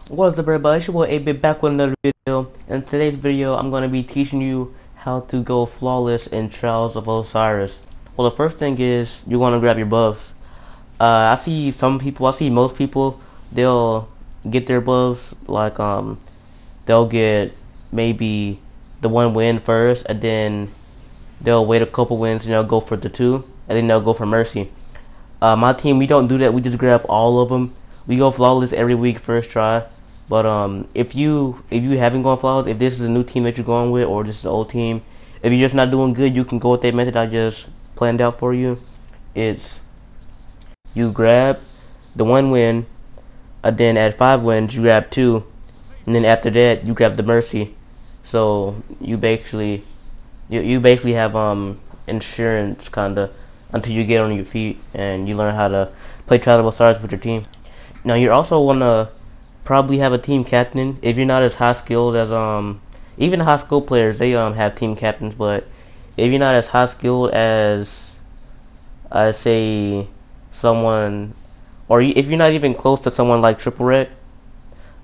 What's up everybody, it's your boy 8-Bit back with another video. In today's video, I'm going to be teaching you how to go flawless in Trials of Osiris. Well, the first thing is, you want to grab your buffs. I see most people, they'll get their buffs, like, they'll get maybe the one win first, and then they'll wait a couple wins, and they'll go for the two, and then they'll go for Mercy. My team, we don't do that. We just grab all of them. We go flawless every week, first try. But if you haven't gone flawless, if this is a new team that you're going with, or this is an old team, if you're just not doing good, you can go with that method I just planned out for you. It's you grab the one win, and then at 5 wins you grab two, and then after that you grab the mercy. So you basically have insurance kinda until you get on your feet and you learn how to play tradable stars with your team. Now you also wanna probably have a team captain if you're not as high skilled as even high skilled players, they have team captains. But if you're not as high skilled as say someone, or if you're not even close to someone like Triple Rec,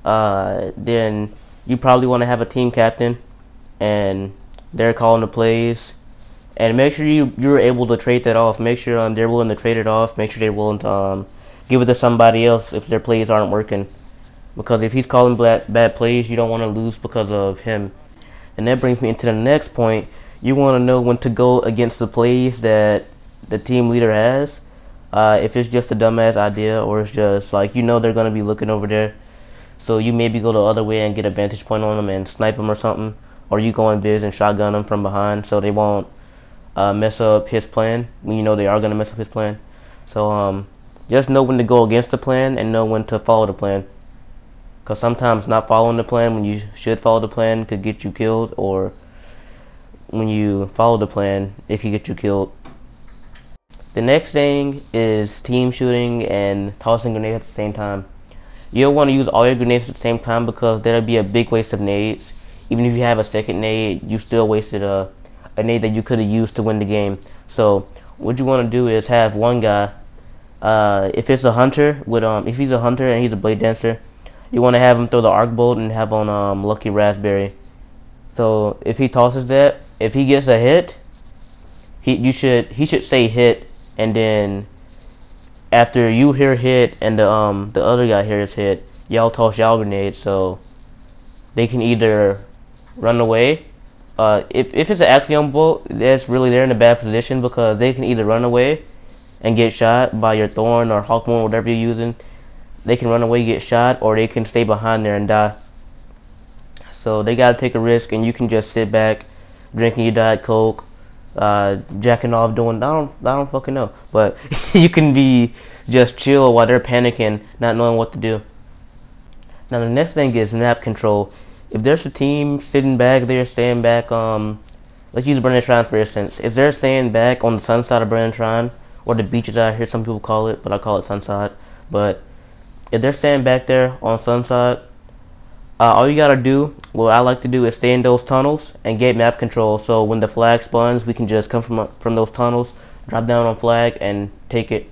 then you probably want to have a team captain, and they're calling the plays. And make sure you're able to trade that off. Make sure they're willing to trade it off. Make sure they're willing to give it to somebody else if their plays aren't working. Because if he's calling bad plays, you don't want to lose because of him. And that brings me into the next point. You want to know when to go against the plays that the team leader has. If it's just a dumbass idea, or it's just like they're gonna be looking over there, so you maybe go the other way and get a vantage point on them and snipe them or something, or you go in biz and shotgun them from behind so they won't mess up his plan when you know they are gonna mess up his plan. So just know when to go against the plan and know when to follow the plan. Because sometimes not following the plan when you should follow the plan could get you killed, or when you follow the plan, it could get you killed. The next thing is team shooting and tossing grenades at the same time. You don't want to use all your grenades at the same time because that'll be a big waste of nades. Even if you have a second nade, you still wasted a nade that you could have used to win the game. So what you want to do is have one guy. If it's a hunter if he's a hunter and he's a blade dancer, you want to have him throw the arc bolt and have on lucky raspberry. So if he tosses that, if he gets a hit, he should say hit, and then after you hear hit and the other guy hears hit, y'all toss y'all grenades so they can either run away. If it's an axiom bolt, that's really they're in a bad position because they can either run away and get shot by your thorn or hawkmoon, whatever you're using. They can run away, get shot, or they can stay behind there and die. So they gotta take a risk, and you can just sit back, drinking your Diet Coke, jacking off, doing I don't fucking know, but you can be just chill while they're panicking, not knowing what to do. Now the next thing is map control. If there's a team sitting back there, staying back, let's use Burning Shrine for instance. If they're staying back on the sun side of Burning Shrine, or the beaches I hear some people call it, but I call it Sunside. But if they're standing back there on Sunside, all you gotta do, what I like to do, is stay in those tunnels and get map control. So when the flag spawns, we can just come from those tunnels, drop down on flag, and take it.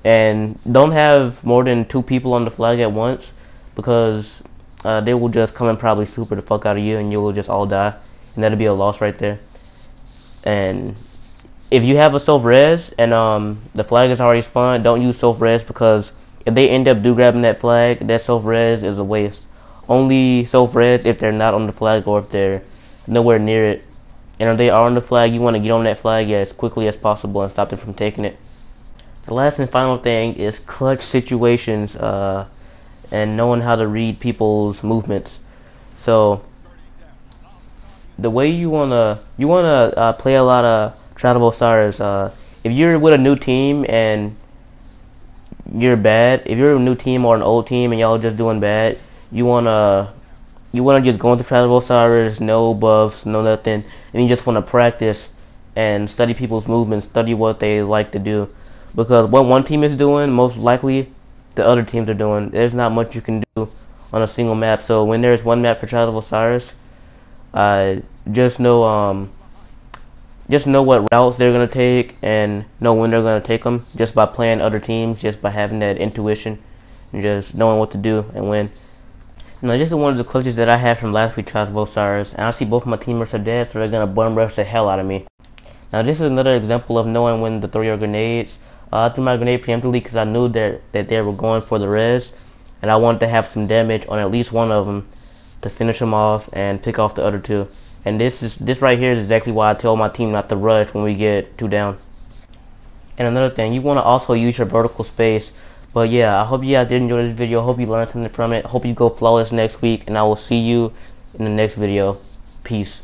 And don't have more than 2 people on the flag at once, because they will just come and probably super the fuck out of you, and you will just all die, and that'll be a loss right there. And if you have a self-res and the flag is already spawned, don't use self-res, because if they end up grabbing that flag, that self-res is a waste. Only self-res if they're not on the flag or if they're nowhere near it. And if they are on the flag, you want to get on that flag as quickly as possible and stop them from taking it. The last and final thing is clutch situations and knowing how to read people's movements. So the way you wanna play a lot of tradable stars. If you're with a new team and you're bad, if you're a new team or an old team and y'all just doing bad, you wanna just go into tradable stars, no buffs, no nothing, and you just wanna practice and study people's movements, study what they like to do, because what one team is doing, most likely the other teams are doing. There's not much you can do on a single map. So when there's one map for tradable stars, just know what routes they're gonna take and know when they're gonna take them, just by playing other teams, just by having that intuition and just knowing what to do and when. Now, this is one of the clutches that I had from last week's Trials of Osiris, and I see both of my teammates are dead, so they're gonna bum rush the hell out of me. Now, this is another example of knowing when to throw your grenades. I threw my grenade preemptively because I knew that they were going for the res, and I wanted to have some damage on at least one of them to finish them off and pick off the other two. And this right here is exactly why I tell my team not to rush when we get 2 down. And another thing, you want to also use your vertical space. But yeah, I hope you guys did enjoy this video. Hope you learned something from it. Hope you go flawless next week, and I will see you in the next video. Peace.